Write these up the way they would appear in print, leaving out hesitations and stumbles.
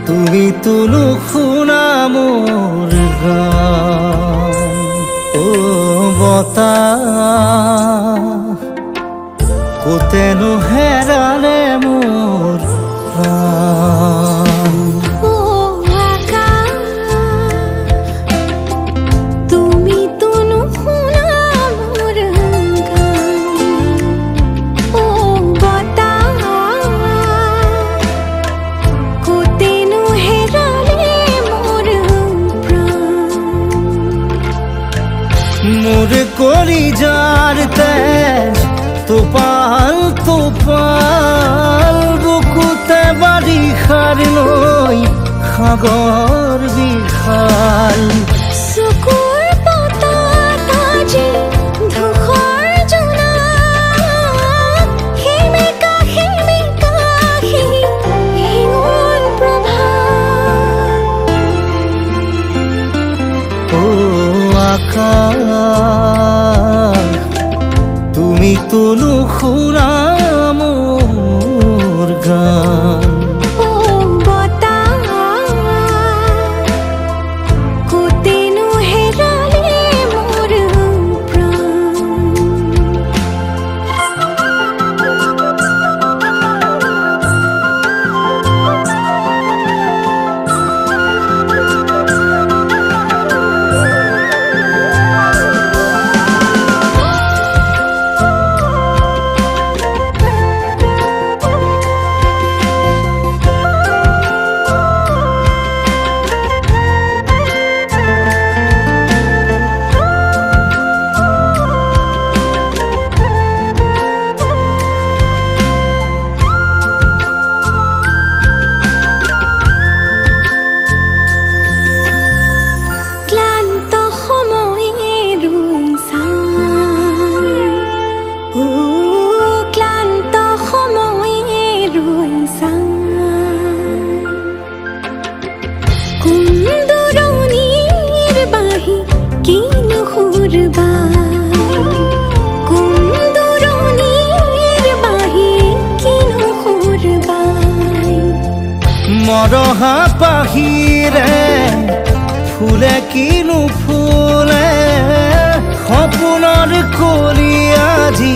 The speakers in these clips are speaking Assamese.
তুমি তুলু শুনা মোৰ গান ও বতাহ কোতেনো হেৰালে মোৰ প্ৰাণ মোৰ কলিজাৰ তেজ তোপাল তোপাল বুকুতে বাৰিষাৰ নৈ সাগৰ বিশাল চকুৰ পতাত আজি ধূসৰ জোনাক সেমেকা হিঙুল প্ৰভাত ও আকাশ তুমি তুলু শুনা মোৰ গান মৰহা পাহিৰে ফুলে কিনো ফুলে সপোনৰ কলি আজি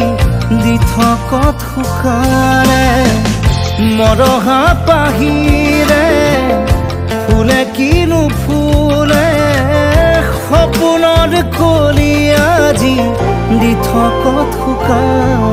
দি থকত শুকালে মৰহা পাহিৰে ফুলে কিনো ফুলে সপোনৰ কলি আজি দি থকত শুকালে